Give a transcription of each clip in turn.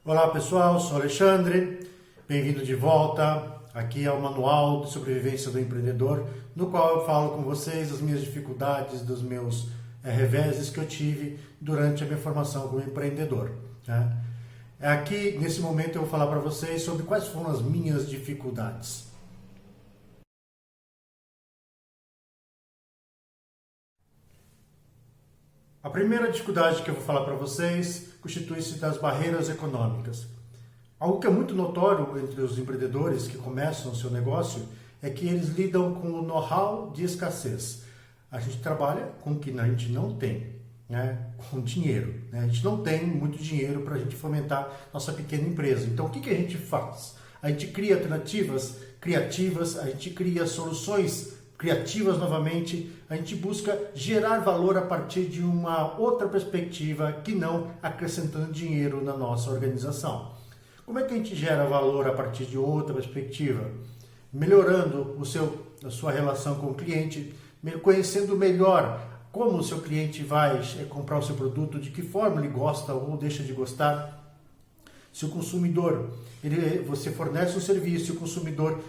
Olá pessoal, sou Alexandre, bem-vindo de volta. Aqui é o Manual de Sobrevivência do Empreendedor, no qual eu falo com vocês as minhas dificuldades, dos meus reveses que eu tive durante a minha formação como empreendedor. Né? Aqui, nesse momento, eu vou falar para vocês sobre quais foram as minhas dificuldades. A primeira dificuldade que eu vou falar para vocês constitui-se das barreiras econômicas. Algo que é muito notório entre os empreendedores que começam o seu negócio é que eles lidam com o know-how de escassez. A gente trabalha com o que a gente não tem, né? Com dinheiro. Né? A gente não tem muito dinheiro para a gente fomentar nossa pequena empresa. Então, o que a gente faz? A gente cria alternativas criativas, a gente cria soluções criativas novamente, a gente busca gerar valor a partir de uma outra perspectiva que não acrescentando dinheiro na nossa organização. Como é que a gente gera valor a partir de outra perspectiva? Melhorando a sua relação com o cliente, conhecendo melhor como o seu cliente vai comprar o seu produto, de que forma ele gosta ou deixa de gostar. Se o consumidor, você fornece um serviço e o consumidor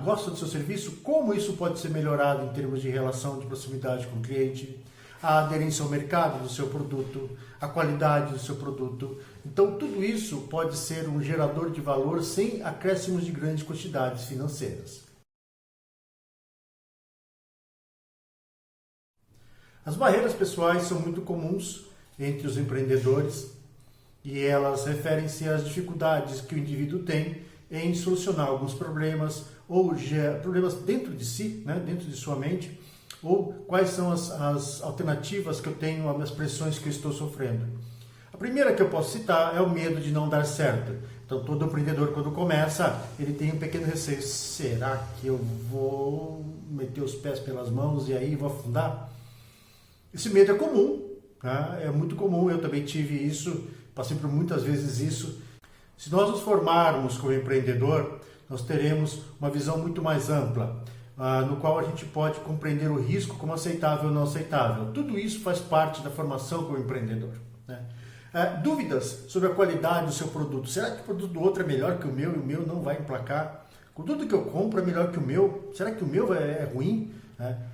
gosta do seu serviço, como isso pode ser melhorado em termos de relação de proximidade com o cliente, a aderência ao mercado do seu produto, a qualidade do seu produto. Então, tudo isso pode ser um gerador de valor sem acréscimos de grandes quantidades financeiras. As barreiras pessoais são muito comuns entre os empreendedores e elas referem-se às dificuldades que o indivíduo tem em solucionar alguns problemas ou problemas dentro de si, né, dentro de sua mente, ou quais são as alternativas que eu tenho às pressões que eu estou sofrendo. A primeira que eu posso citar é o medo de não dar certo. Então, todo empreendedor, quando começa, ele tem um pequeno receio. Será que eu vou meter os pés pelas mãos e aí vou afundar? Esse medo é comum, tá? É muito comum, eu também tive isso, passei por muitas vezes isso. Se nós nos formarmos como empreendedor, nós teremos uma visão muito mais ampla, no qual a gente pode compreender o risco como aceitável ou não aceitável. Tudo isso faz parte da formação como empreendedor. Né? Dúvidas sobre a qualidade do seu produto. Será que o produto do outro é melhor que o meu e o meu não vai emplacar? O produto que eu compro é melhor que o meu? Será que o meu é ruim?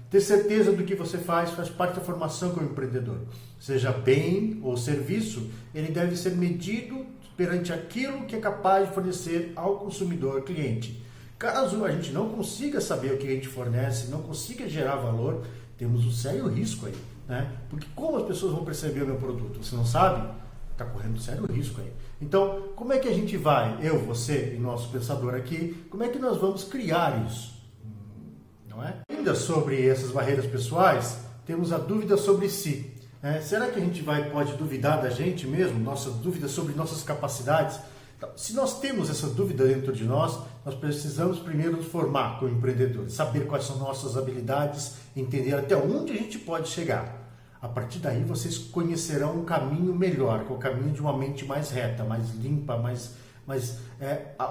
Ter certeza do que você faz parte da formação como empreendedor. Seja bem ou serviço, ele deve ser medido perante aquilo que é capaz de fornecer ao consumidor cliente. Caso a gente não consiga saber o que a gente fornece, não consiga gerar valor, temos um sério risco aí. Né? Porque como as pessoas vão perceber o meu produto? Você não sabe? Está correndo sério risco aí. Então, como é que a gente vai, eu, você e nosso pensador aqui, como é que nós vamos criar isso? Não é? Ainda sobre essas barreiras pessoais, temos a dúvida sobre si. Será que a gente pode duvidar da gente mesmo? Nossa dúvida sobre nossas capacidades? Então, se nós temos essa dúvida dentro de nós precisamos primeiro nos formar como empreendedores, saber quais são nossas habilidades, entender até onde a gente pode chegar. A partir daí vocês conhecerão um caminho melhor, que é o caminho de uma mente mais reta, mais limpa, mais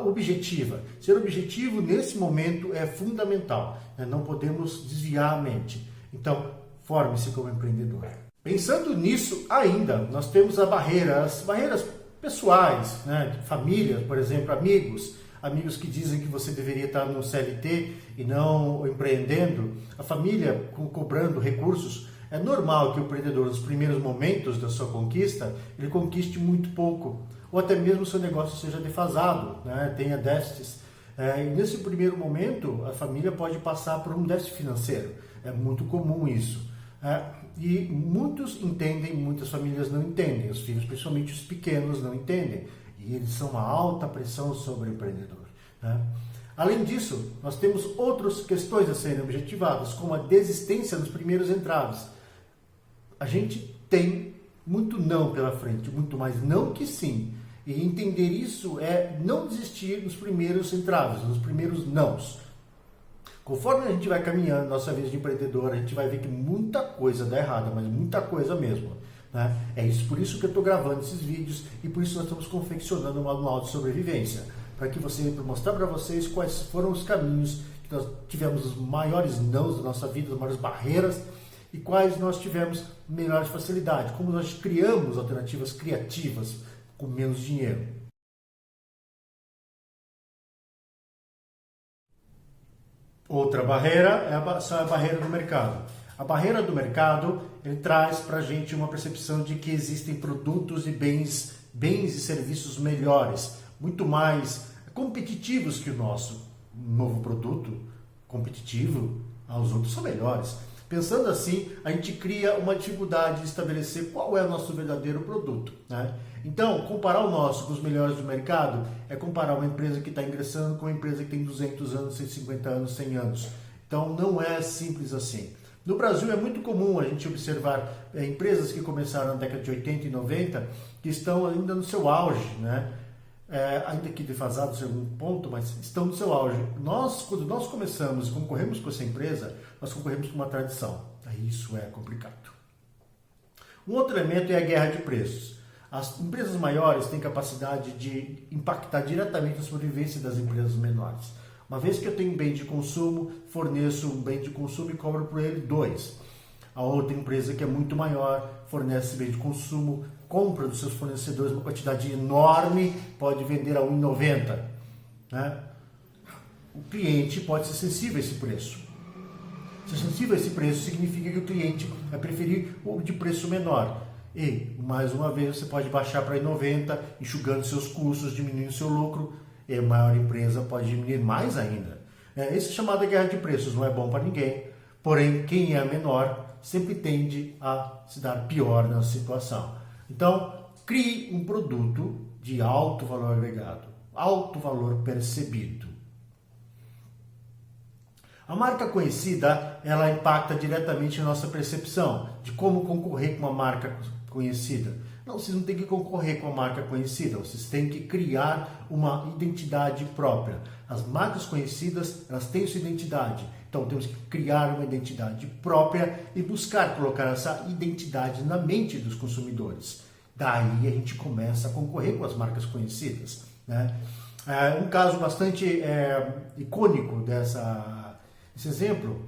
objetiva. Ser objetivo nesse momento é fundamental. Não podemos desviar a mente. Então, forme-se como empreendedor. Pensando nisso ainda, nós temos as barreiras pessoais, né? Família, por exemplo, amigos que dizem que você deveria estar no CLT e não empreendendo, a família cobrando recursos. É normal que o empreendedor, nos primeiros momentos da sua conquista, ele conquiste muito pouco, ou até mesmo o seu negócio seja defasado, né? Tenha déficits. E nesse primeiro momento, a família pode passar por um déficit financeiro. É muito comum isso. E muitos entendem, muitas famílias não entendem, os filhos, principalmente os pequenos, não entendem. E eles são uma alta pressão sobre o empreendedor. Né? Além disso, nós temos outras questões a serem objetivadas, como a desistência nos primeiros entraves. A gente tem muito não pela frente, muito mais não que sim. E entender isso é não desistir nos primeiros entraves, nos primeiros nãos. Conforme a gente vai caminhando nossa vida de empreendedor, a gente vai ver que muita coisa dá errada, mas muita coisa mesmo. Né? Por isso que eu estou gravando esses vídeos e por isso nós estamos confeccionando um manual de sobrevivência, para mostrar para vocês quais foram os caminhos que nós tivemos os maiores nãos da nossa vida, as maiores barreiras, e quais nós tivemos melhores facilidades, como nós criamos alternativas criativas com menos dinheiro. Outra barreira é a barreira do mercado. A barreira do mercado, ele traz para a gente uma percepção de que existem produtos e bens e serviços melhores, muito mais competitivos que o nosso. Um novo produto competitivo, os outros são melhores. Pensando assim, a gente cria uma dificuldade de estabelecer qual é o nosso verdadeiro produto, né? Então, comparar o nosso com os melhores do mercado é comparar uma empresa que está ingressando com uma empresa que tem 200 anos, 150 anos, 100 anos. Então, não é simples assim. No Brasil é muito comum a gente observar empresas que começaram na década de 80 e 90 que estão ainda no seu auge, né? Ainda que defasados em algum ponto, mas estão no seu auge. Quando nós começamos e concorremos com essa empresa, nós concorremos com uma tradição. Aí isso é complicado. Um outro elemento é a guerra de preços. As empresas maiores têm capacidade de impactar diretamente a sobrevivência das empresas menores. Uma vez que eu tenho um bem de consumo, forneço um bem de consumo e cobro por ele 2. A outra empresa que é muito maior fornece bem de consumo, compra dos seus fornecedores uma quantidade enorme, pode vender a R$ 1,90. Né? O cliente pode ser sensível a esse preço. Ser sensível a esse preço significa que o cliente vai preferir o de preço menor. E, mais uma vez, você pode baixar para R$ 1,90, enxugando seus custos, diminuindo seu lucro, e a maior empresa pode diminuir mais ainda. Esse é chamado guerra de preços, não é bom para ninguém, porém, quem é menor sempre tende a se dar pior na situação. Então, crie um produto de alto valor agregado, alto valor percebido. A marca conhecida, ela impacta diretamente a nossa percepção de como concorrer com uma marca conhecida. Não, vocês não têm que concorrer com a marca conhecida, vocês têm que criar uma identidade própria. As marcas conhecidas, elas têm sua identidade. Então temos que criar uma identidade própria e buscar colocar essa identidade na mente dos consumidores. Daí a gente começa a concorrer com as marcas conhecidas, né? Um caso bastante icônico desse exemplo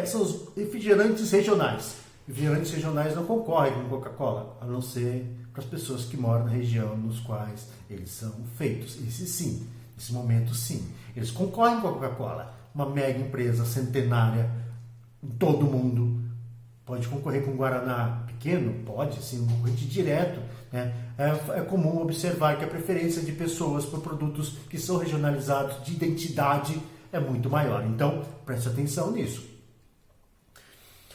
são os refrigerantes regionais. Refrigerantes regionais não concorrem com Coca-Cola, a não ser para as pessoas que moram na região nos quais eles são feitos. Esse sim, nesse momento sim. Eles concorrem com a Coca-Cola, uma mega empresa centenária em todo o mundo. Pode concorrer com o Guaraná pequeno? Pode, sim, um concorrente direto. Né? É comum observar que a preferência de pessoas por produtos que são regionalizados, de identidade, é muito maior. Então, preste atenção nisso.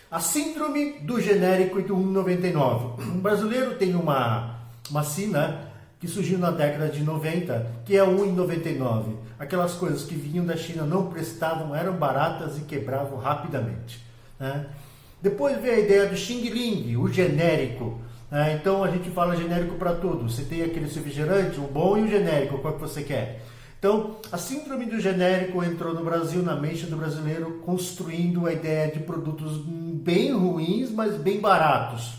A síndrome do genérico e do 1,99. O brasileiro tem uma sina que surgiu na década de 90, que é 1,99. Aquelas coisas que vinham da China não prestavam, eram baratas e quebravam rapidamente. Né? Depois veio a ideia do Xing Ling, o genérico. Então a gente fala genérico para tudo. Você tem aquele refrigerante, o bom e o genérico, qual que você quer? Então, a síndrome do genérico entrou no Brasil, na mente do brasileiro, construindo a ideia de produtos bem ruins, mas bem baratos.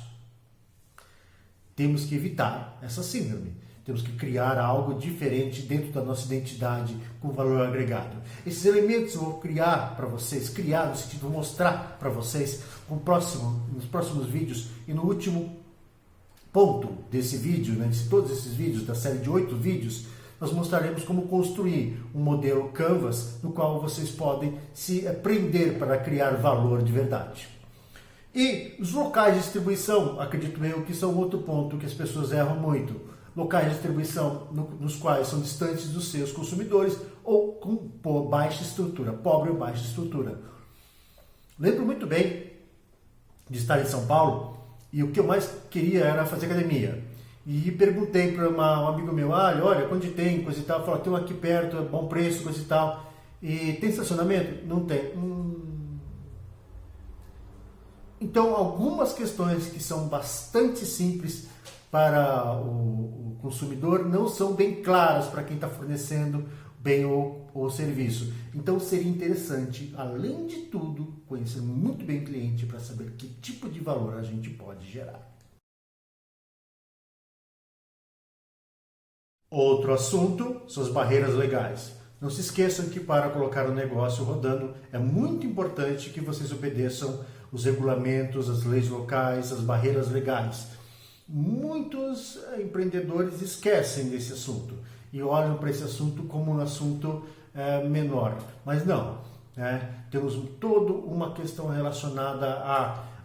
Temos que evitar essa síndrome. Temos que criar algo diferente dentro da nossa identidade com valor agregado. Esses elementos eu vou criar para vocês, no sentido de mostrar para vocês nos próximos vídeos e no último ponto desse vídeo, né, de todos esses vídeos, da série de 8 vídeos, nós mostraremos como construir um modelo Canvas no qual vocês podem se aprender para criar valor de verdade. E os locais de distribuição, acredito eu que são outro ponto que as pessoas erram muito. Locais de distribuição nos quais são distantes dos seus consumidores ou com baixa estrutura, pobre ou baixa estrutura. Lembro muito bem de estar em São Paulo e o que eu mais queria era fazer academia. E perguntei para um amigo meu, olha, onde tem, coisa e tal. Falou, tem um aqui perto, é bom preço, coisa e tal. E tem estacionamento? Não tem. Então, algumas questões que são bastante simples para o consumidor não são bem claras para quem está fornecendo bem o serviço. Então, seria interessante, além de tudo, conhecer muito bem o cliente para saber que tipo de valor a gente pode gerar. Outro assunto são as barreiras legais. Não se esqueçam que para colocar o negócio rodando é muito importante que vocês obedeçam os regulamentos, as leis locais, as barreiras legais. Muitos empreendedores esquecem desse assunto e olham para esse assunto como um assunto menor. Mas não, né? Temos toda uma questão relacionada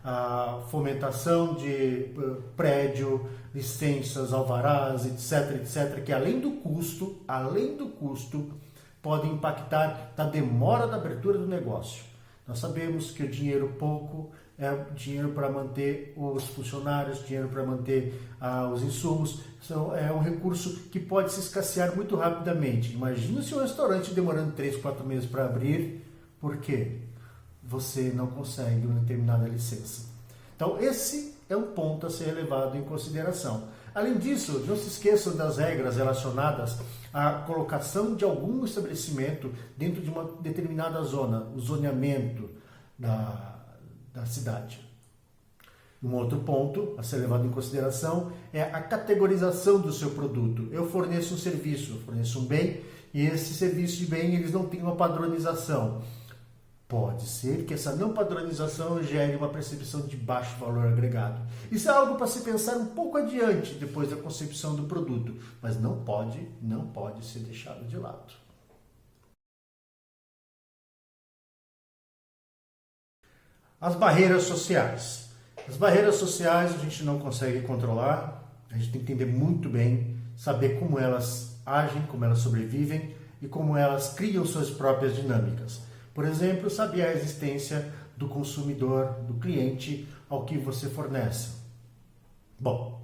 à fomentação de prédio, licenças, alvarás, etc, que além do custo, pode impactar na demora da abertura do negócio. Nós sabemos que o dinheiro pouco é dinheiro para manter os funcionários, dinheiro para manter os insumos, é um recurso que pode se escassear muito rapidamente. Imagina se um restaurante demorando 3, 4 meses para abrir, por quê? Você não consegue uma determinada licença. Então esse é um ponto a ser levado em consideração. Além disso, não se esqueçam das regras relacionadas à colocação de algum estabelecimento dentro de uma determinada zona, o zoneamento da cidade. Um outro ponto a ser levado em consideração é a categorização do seu produto. Eu forneço um serviço, eu forneço um bem, e esse serviço de bem eles não têm uma padronização. Pode ser que essa não padronização gere uma percepção de baixo valor agregado. Isso é algo para se pensar um pouco adiante, depois da concepção do produto, mas não pode ser deixado de lado. As barreiras sociais. As barreiras sociais a gente não consegue controlar, a gente tem que entender muito bem, saber como elas agem, como elas sobrevivem e como elas criam suas próprias dinâmicas. Por exemplo, saber a existência do consumidor, do cliente ao que você fornece. Bom,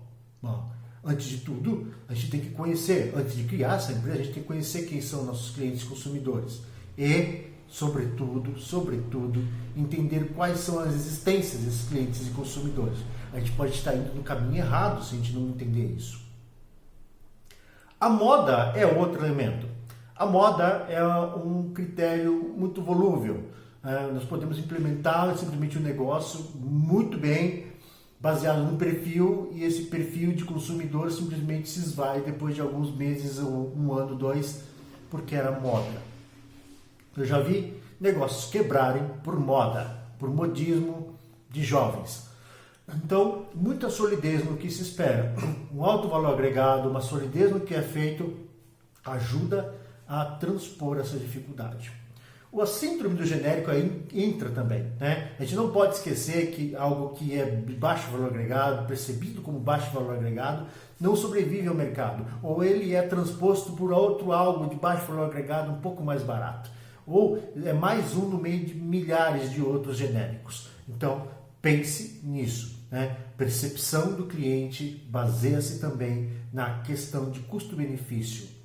antes de tudo, a gente tem que conhecer, antes de criar essa empresa, a gente tem que conhecer quem são nossos clientes consumidores. E, sobretudo, entender quais são as existências desses clientes e consumidores. A gente pode estar indo no caminho errado se a gente não entender isso. A moda é outro elemento. A moda é um critério muito volúvel. Nós podemos implementar simplesmente um negócio muito bem baseado num perfil, e esse perfil de consumidor simplesmente se esvai depois de alguns meses, ou 1 ano, 2, porque era moda. Eu já vi negócios quebrarem por moda, por modismo de jovens. Então, muita solidez no que se espera. Um alto valor agregado, uma solidez no que é feito, ajuda a transpor essa dificuldade. A síndrome do genérico aí entra também, né? A gente não pode esquecer que algo que é de baixo valor agregado, percebido como baixo valor agregado, não sobrevive ao mercado. Ou ele é transposto por outro algo de baixo valor agregado um pouco mais barato. Ou é mais um no meio de milhares de outros genéricos. Então, pense nisso, né? Percepção do cliente baseia-se também na questão de custo-benefício.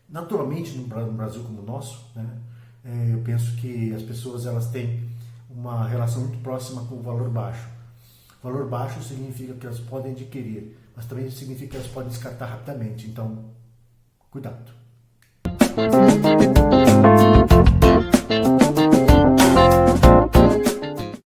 Naturalmente, no Brasil como o nosso, né, eu penso que as pessoas elas têm uma relação muito próxima com o valor baixo. O valor baixo significa que elas podem adquirir, mas também significa que elas podem descartar rapidamente. Então, cuidado.